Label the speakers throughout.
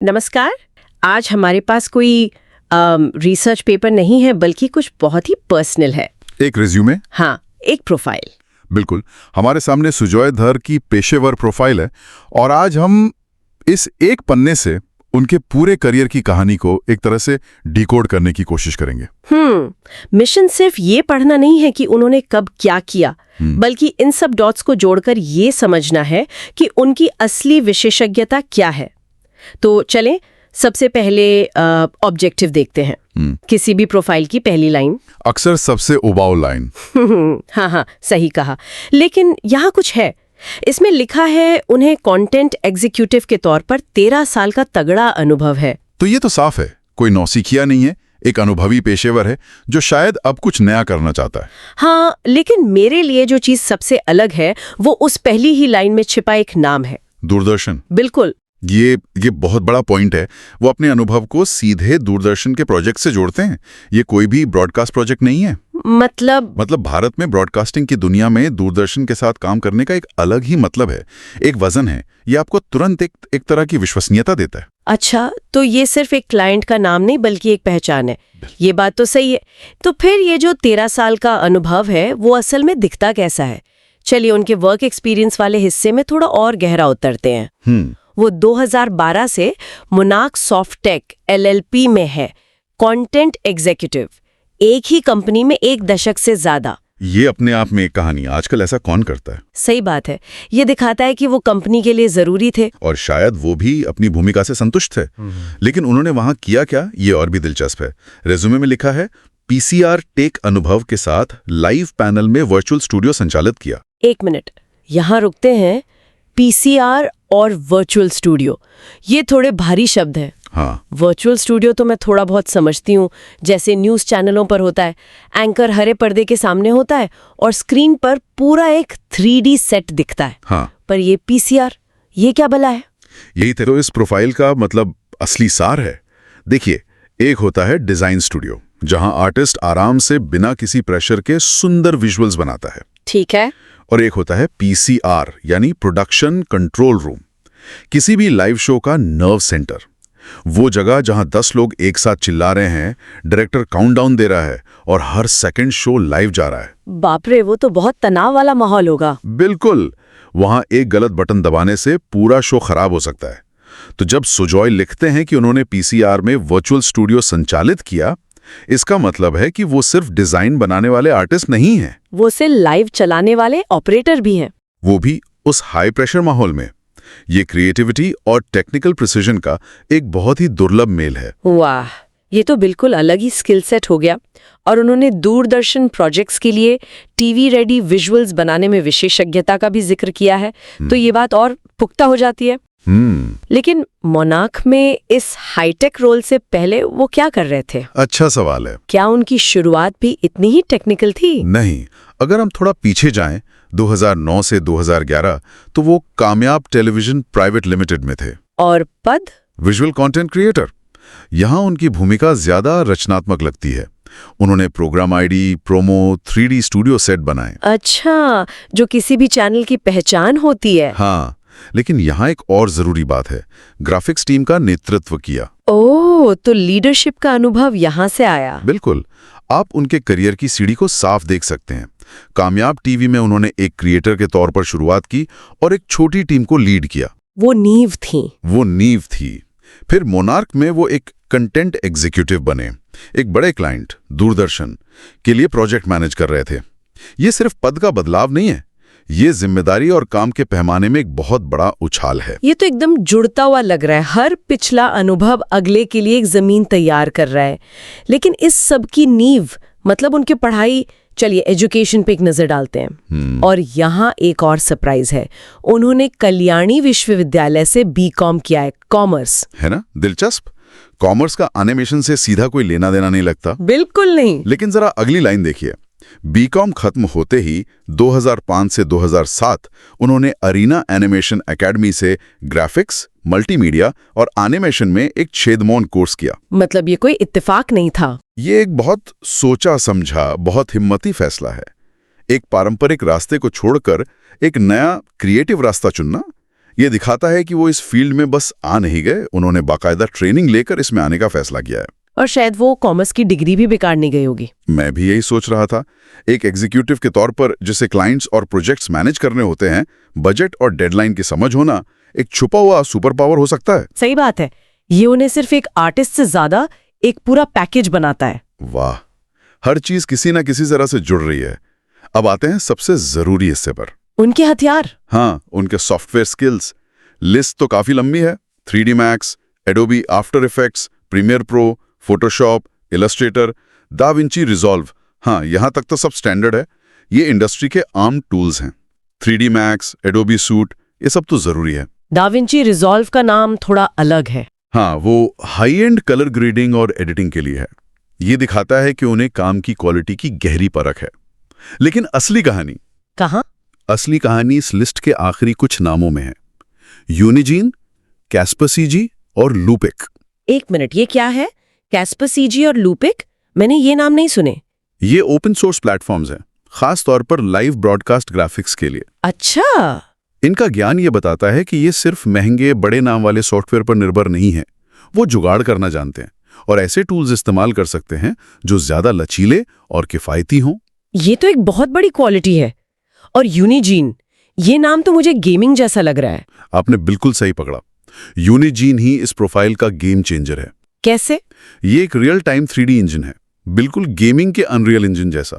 Speaker 1: नमस्कार। आज हमारे पास कोई रिसर्च पेपर नहीं है, बल्कि कुछ बहुत ही पर्सनल है।
Speaker 2: एक रिज्यूमे?
Speaker 1: हाँ, एक प्रोफाइल।
Speaker 2: बिल्कुल। हमारे सामने सुजॉय धर की पेशेवर प्रोफाइल है और आज हम इस एक पन्ने से उनके पूरे करियर की कहानी को एक तरह से डिकोड करने की कोशिश करेंगे।
Speaker 1: मिशन सिर्फ ये पढ़ना नहीं है कि उन्होंने कब क्या किया, बल्कि इन सब डॉट्स को जोड़कर ये समझना है कि उनकी असली विशेषज्ञता क्या है। तो चलें, सबसे पहले ऑब्जेक्टिव देखते हैं। किसी भी प्रोफाइल की पहली लाइन
Speaker 2: अक्सर सबसे उबाऊ लाइन।
Speaker 1: हाँ, सही कहा। लेकिन यहाँ कुछ है। इसमें लिखा है उन्हें कंटेंट एग्जीक्यूटिव के तौर पर 13 साल का तगड़ा अनुभव है।
Speaker 2: तो ये तो साफ है, कोई नौसिखिया नहीं है, एक अनुभवी पेशेवर है जो शायद अब कुछ नया करना चाहता है।
Speaker 1: हाँ, लेकिन मेरे लिए जो चीज सबसे अलग है वो उस पहली ही लाइन में छिपा एक नाम है,
Speaker 2: दूरदर्शन।
Speaker 1: बिल्कुल।
Speaker 2: ये बहुत बड़ा पॉइंट है। वो अपने अनुभव को सीधे दूरदर्शन के प्रोजेक्ट से जोड़ते हैं। ये कोई भी ब्रॉडकास्ट प्रोजेक्ट नहीं है।
Speaker 1: मतलब
Speaker 2: भारत में ब्रॉडकास्टिंग की दुनिया में दूरदर्शन के साथ काम करने का एक अलग ही मतलब है, एक वजन है। ये आपको तुरंत एक तरह की विश्वसनीयता देता है।
Speaker 1: अच्छा, तो ये सिर्फ एक क्लाइंट का नाम नहीं बल्कि एक पहचान है। ये बात तो सही है। तो फिर ये जो 13 साल का अनुभव है वो असल में दिखता कैसा है? चलिए उनके वर्क एक्सपीरियंस वाले हिस्से में थोड़ा और गहरा उतरते हैं। वो 2012 से मोनार्क सॉफ्टटेक LLP में है, कंटेंट एग्जीक्यूटिव। एक ही कंपनी में 1 दशक से ज्यादा।
Speaker 2: ये अपने आप में एक कहानी। आजकल ऐसा कौन करता है?
Speaker 1: सही बात है। ये दिखाता है कि वो कंपनी के लिए जरूरी थे
Speaker 2: और शायद वो भी अपनी भूमिका से संतुष्ट थे। लेकिन उन्होंने वहां किया क्या, ये और भी दिलचस्प है। रेज्यूमे में लिखा है PCR टेक अनुभव के साथ लाइव पैनल में वर्चुअल स्टूडियो संचालित किया।
Speaker 1: 1 मिनट, यहाँ रुकते हैं। PCR और वर्चुअल स्टूडियो, ये थोड़े भारी शब्द हैं।
Speaker 2: हाँ,
Speaker 1: वर्चुअल स्टूडियो तो मैं थोड़ा बहुत समझती हूँ, जैसे न्यूज़ चैनलों पर होता है। एंकर हरे पर्दे के सामने होता है और स्क्रीन पर पूरा एक 3D सेट दिखता है।
Speaker 2: हाँ।
Speaker 1: पर ये PCR, ये क्या भला है?
Speaker 2: यही तो इस प्रोफाइल का मतलब असली सार है। देखिए, एक होता है डिजाइन स्टूडियो, जहां आर्टिस्ट आराम से बिना किसी प्रेशर के सुंदर विजुअल्स बनाता है।
Speaker 1: ठीक है। और
Speaker 2: एक होता है PCR, यानी प्रोडक्शन कंट्रोल रूम, किसी भी लाइव शो का नर्व सेंटर। वो जगह जहां 10 लोग एक साथ चिल्ला रहे हैं, डायरेक्टर काउंटडाउन दे रहा है और हर सेकंड शो लाइव जा रहा है।
Speaker 1: बाप रे, वो तो बहुत तनाव वाला माहौल होगा।
Speaker 2: बिल्कुल। वहां एक गलत बटन दबाने से पूरा शो खराब हो सकता है। तो जब सुजॉय लिखते हैं कि उन्होंने PCR में वर्चुअल स्टूडियो संचालित किया, इसका मतलब है कि वो सिर्फ डिजाइन बनाने वाले आर्टिस्ट नहीं हैं,
Speaker 1: वो से लाइव चलाने वाले ऑपरेटर भी हैं।
Speaker 2: वो भी उस हाई प्रेशर माहौल में। ये क्रिएटिविटी और टेक्निकल प्रिसीजन का एक बहुत ही दुर्लभ मेल है।
Speaker 1: वाह, ये तो बिल्कुल अलग ही स्किल सेट हो गया। और उन्होंने दूरदर्शन प्रोजेक्ट्स के लिए टीवी रेडी विजुअल्स बनाने में विशेषज्ञता का भी जिक्र किया है। तो ये बात और पुख्ता हो जाती है। लेकिन मोनार्क में इस हाईटेक रोल से पहले वो क्या कर रहे थे?
Speaker 2: अच्छा सवाल है।
Speaker 1: क्या उनकी शुरुआत भी इतनी ही टेक्निकल थी?
Speaker 2: नहीं, अगर हम थोड़ा पीछे जाएं 2009 से 2011, तो वो कामयाब टेलीविजन प्राइवेट लिमिटेड में थे।
Speaker 1: और पद?
Speaker 2: Visual content creator. यहाँ उनकी भूमिका ज्यादा रचनात्मक लगती है। उन्होंने program ID, promo, 3D studio set बनाए।
Speaker 1: अच्छा, जो किसी भी चैनल की पहचान होती है।
Speaker 2: हाँ, लेकिन यहाँ एक और जरूरी बात है, ग्राफिक्स टीम का नेतृत्व किया।
Speaker 1: ओह, तो लीडरशिप का अनुभव यहाँ से आया।
Speaker 2: बिल्कुल। आप उनके करियर की सीढ़ी को साफ देख सकते हैं। कामयाब टीवी में उन्होंने एक क्रिएटर के तौर पर शुरुआत की और एक छोटी टीम को लीड किया।
Speaker 1: वो नींव थी। फिर मोनार्क में वो एक कंटेंट एग्जीक्यूटिव बने, एक बड़े क्लाइंट दूरदर्शन के लिए प्रोजेक्ट मैनेज कर रहे थे। ये सिर्फ पद का बदलाव नहीं है, ये जिम्मेदारी और काम के पैमाने में एक बहुत बड़ा उछाल है। ये तो एकदम जुड़ता हुआ लग रहा है। हर पिछला अनुभव अगले के लिए एक जमीन तैयार कर रहा है। लेकिन इस सब की नींव, मतलब उनकी पढ़ाई, चलिए एजुकेशन पे एक नजर डालते हैं। और यहाँ एक और सरप्राइज है, उन्होंने कल्याणी विश्वविद्यालय से BCom किया है, कॉमर्स।
Speaker 2: है ना दिलचस्प? कॉमर्स का एनिमेशन से सीधा कोई लेना देना नहीं लगता।
Speaker 1: बिल्कुल नहीं।
Speaker 2: लेकिन जरा अगली लाइन देखिए। BCom खत्म होते ही 2005 से 2007 उन्होंने अरीना एनिमेशन एकेडमी से ग्राफिक्स, मल्टीमीडिया और एनिमेशन में एक छेदमोन कोर्स किया।
Speaker 1: मतलब ये कोई इत्तेफाक नहीं था।
Speaker 2: ये एक बहुत सोचा समझा, बहुत हिम्मती फैसला है। एक पारंपरिक रास्ते को छोड़कर एक नया क्रिएटिव रास्ता चुनना,
Speaker 1: ये दिखाता है कि वो इस फील्ड में बस आ नहीं गए, उन्होंने बाकायदा ट्रेनिंग लेकर इसमें आने का फैसला किया है।
Speaker 3: और शायद वो कॉमर्स की डिग्री भी बेकार नहीं गई होगी।
Speaker 1: मैं भी यही सोच रहा था। एक एग्जीक्यूटिव के तौर पर जिसे क्लाइंट्स और प्रोजेक्ट्स मैनेज करने होते हैं, बजट और डेडलाइन की समझ होना एक छुपा हुआ सुपर पावर हो सकता है।
Speaker 3: सही बात है, ये उन्हें सिर्फ एक आर्टिस्ट से ज्यादा एक पूरा पैकेज बनाता है।
Speaker 1: वाह, हर चीज किसी ना किसी तरह से जुड़ रही है। अब आते हैं सबसे जरूरी हिस्से पर,
Speaker 3: उनके हथियार।
Speaker 1: हाँ, उनके सॉफ्टवेयर स्किल्स। लिस्ट तो काफी लंबी है। 3D Max, Adobe After Effects, Premiere Pro, Photoshop, Illustrator, Da Vinci Resolve. हाँ, यहां तक तो सब स्टैंडर्ड है। ये इंडस्ट्री के आम टूल्स हैं। 3D Max, एडोबी सूट, ये सब तो जरूरी है।
Speaker 3: दा विंची रिजॉल्व का नाम थोड़ा अलग है।
Speaker 1: हाँ, वो हाई एंड कलर ग्रेडिंग और एडिटिंग के लिए है। ये दिखाता है कि उन्हें काम की क्वालिटी की गहरी परख है। लेकिन असली कहानी
Speaker 3: कहाँ?
Speaker 1: असली कहानी इस लिस्ट के आखिरी कुछ नामों में है। यूनिजीन, कैस्परसीजी और लूपिक।
Speaker 3: एक मिनट, ये क्या है? कैस्परसीजी और लूपिक? मैंने ये नाम नहीं सुने।
Speaker 1: ये ओपन सोर्स प्लेटफॉर्म्स हैं, खास तौर पर लाइव ब्रॉडकास्ट ग्राफिक्स के लिए।
Speaker 3: अच्छा,
Speaker 1: इनका ज्ञान ये बताता है कि ये सिर्फ महंगे बड़े नाम वाले सॉफ्टवेयर पर निर्भर नहीं है। वो जुगाड़ करना जानते हैं और ऐसे टूल्स इस्तेमाल कर सकते हैं जो ज्यादा लचीले और किफायती हों।
Speaker 3: ये तो एक बहुत बड़ी क्वालिटी है। और यूनिजीन, ये नाम तो मुझे गेमिंग जैसा लग रहा है।
Speaker 1: आपने बिल्कुल सही पकड़ा। यूनिजीन ही इस प्रोफाइल का गेम चेंजर है।
Speaker 3: कैसे?
Speaker 1: ये एक रियल टाइम 3D इंजन है, बिल्कुल गेमिंग के अनरियल इंजन जैसा।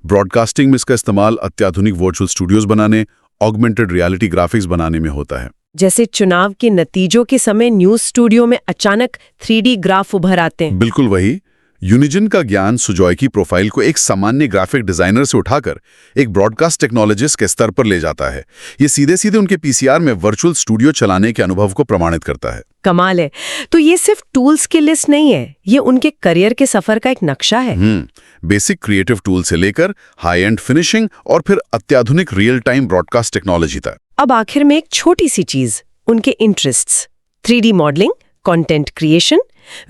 Speaker 1: ब्रॉडकास्टिंग में इसका इस्तेमाल अत्याधुनिक वर्चुअल स्टूडियोज बनाने, ऑगमेंटेड रियलिटी ग्राफिक्स बनाने में होता है।
Speaker 3: जैसे चुनाव के नतीजों के समय न्यूज स्टूडियो में अचानक 3D ग्राफ उभर आते हैं।
Speaker 1: बिल्कुल वही। यूनिजिन का ज्ञान सुजॉय की प्रोफाइल को एक सामान्य ग्राफिक डिजाइनर से उठाकर एक ब्रॉडकास्ट टेक्नोलॉजिस्ट के स्तर पर ले जाता है। ये सीधे सीधे उनके पीसीआर में वर्चुअल स्टूडियो चलाने के अनुभव को प्रमाणित करता है।
Speaker 3: कमाल है। तो ये सिर्फ टूल्स की लिस्ट नहीं है, ये उनके करियर के सफर का एक नक्शा है।
Speaker 1: बेसिक क्रिएटिव टूल से लेकर हाई एंड फिनिशिंग और फिर अत्याधुनिक रियल टाइम ब्रॉडकास्ट टेक्नोलॉजी तक।
Speaker 3: अब आखिर में एक छोटी सी चीज, उनके interests. 3D modelling, content creation,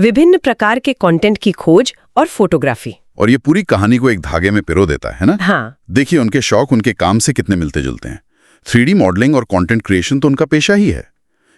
Speaker 3: विभिन्न प्रकार के कंटेंट की खोज और फोटोग्राफी।
Speaker 1: और ये पूरी कहानी को एक धागे में पिरो देता है ना?
Speaker 3: हाँ।
Speaker 1: देखिए उनके शौक उनके काम से कितने मिलते जुलते हैं। 3D मॉडलिंग और कंटेंट क्रिएशन तो उनका पेशा ही है।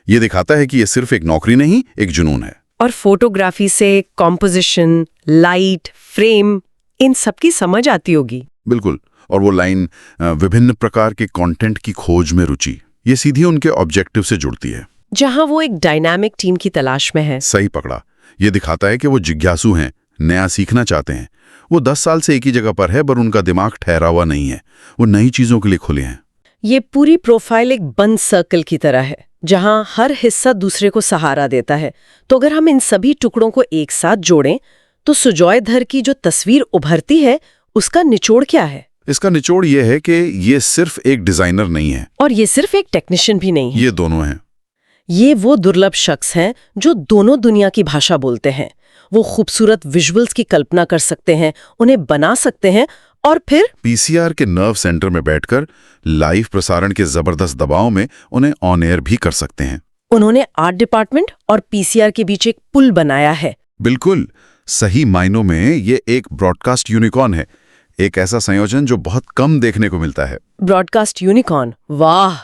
Speaker 1: ये दिखाता है कि ये सिर्फ एक नौकरी नहीं, एक जुनून है।
Speaker 3: और फोटोग्राफी से कॉम्पोजिशन, लाइट, फ्रेम, इन सब की समझ आती होगी।
Speaker 1: बिल्कुल। और वो लाइन विभिन्न प्रकार के कंटेंट की खोज में रुचि, ये सीधी उनके ऑब्जेक्टिव से जुड़ती है,
Speaker 3: जहां वो एक डायनामिक टीम की तलाश में है।
Speaker 1: सही पकड़ा। ये दिखाता है कि वो जिज्ञासु हैं, नया सीखना चाहते हैं। वो 10 साल से एक ही जगह पर है, पर उनका दिमाग ठहरा हुआ नहीं है। वो नई चीजों के लिए खुले हैं।
Speaker 3: ये पूरी प्रोफाइल एक बंद सर्कल की तरह है, जहां हर हिस्सा दूसरे को सहारा देता है। तो अगर हम इन सभी टुकड़ों को एक साथ जोड़ें तो सुजॉय धर की जो तस्वीर उभरती है, उसका निचोड़ क्या है?
Speaker 1: इसका निचोड़ ये है कि ये सिर्फ एक डिजाइनर नहीं है
Speaker 3: और ये सिर्फ एक टेक्नीशियन भी नहीं है।
Speaker 1: ये दोनों हैं।
Speaker 3: ये वो दुर्लभ शख्स हैं जो दोनों दुनिया की भाषा बोलते हैं। वो खूबसूरत विजुअल्स की कल्पना कर सकते हैं, उन्हें बना सकते हैं और फिर
Speaker 1: पीसीआर के नर्व सेंटर में बैठकर लाइव प्रसारण के जबरदस्त दबाव में उन्हें ऑन एयर भी कर सकते हैं।
Speaker 3: उन्होंने आर्ट डिपार्टमेंट और पीसीआर के बीच एक पुल बनाया है।
Speaker 1: बिल्कुल, सही मायनों में ये एक ब्रॉडकास्ट यूनिकॉर्न है। एक ऐसा संयोजन जो बहुत कम देखने को मिलता है।
Speaker 3: ब्रॉडकास्ट यूनिकॉर्न, वाह,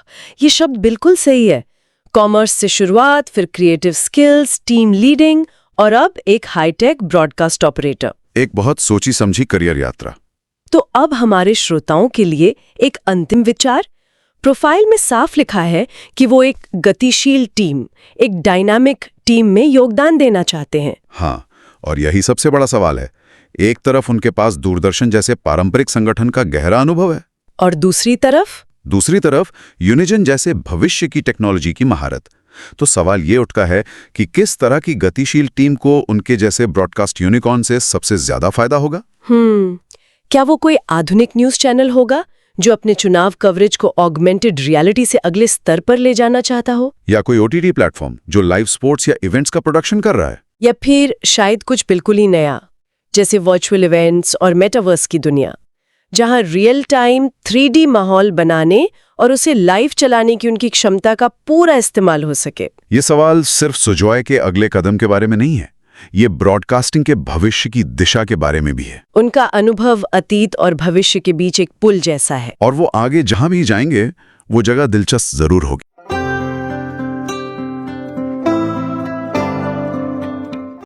Speaker 3: ये शब्द बिल्कुल सही है। कॉमर्स से शुरुआत, फिर क्रिएटिव स्किल्स, टीम लीडिंग और अब एक हाईटेक ब्रॉडकास्ट ऑपरेटर।
Speaker 1: एक बहुत सोची समझी करियर यात्रा।
Speaker 3: तो अब हमारे श्रोताओं के लिए एक अंतिम विचार। प्रोफाइल में साफ लिखा है कि वो एक गतिशील टीम, एक डायनामिक टीम में योगदान देना चाहते हैं।
Speaker 1: हाँ, और यही सबसे बड़ा सवाल है। एक तरफ उनके पास दूरदर्शन जैसे पारंपरिक संगठन का गहरा अनुभव है
Speaker 3: और दूसरी तरफ
Speaker 1: यूनिजन जैसे भविष्य की टेक्नोलॉजी की महारत। तो सवाल ये उठता है कि किस तरह की गतिशील टीम को उनके जैसे ब्रॉडकास्ट यूनिकॉर्न से सबसे ज्यादा फायदा होगा?
Speaker 3: क्या वो कोई आधुनिक न्यूज चैनल होगा जो अपने चुनाव कवरेज को ऑगमेंटेड रियलिटी से अगले स्तर पर ले जाना चाहता हो?
Speaker 1: या कोई ओटीटी प्लेटफॉर्म जो लाइव स्पोर्ट्स या इवेंट्स का प्रोडक्शन कर रहा है?
Speaker 3: या फिर शायद कुछ बिल्कुल ही नया, जैसे वर्चुअल इवेंट्स और मेटावर्स की दुनिया, जहां रियल टाइम 3D माहौल बनाने और उसे लाइव चलाने की उनकी क्षमता का पूरा इस्तेमाल हो सके?
Speaker 1: ये सवाल सिर्फ सुजॉय के अगले कदम के बारे में नहीं है, ये ब्रॉडकास्टिंग के भविष्य की दिशा के बारे में भी है।
Speaker 3: उनका अनुभव अतीत और भविष्य के बीच एक पुल जैसा है।
Speaker 1: और वो आगे जहां भी जाएंगे, वो जगह दिलचस्प जरूर होगी।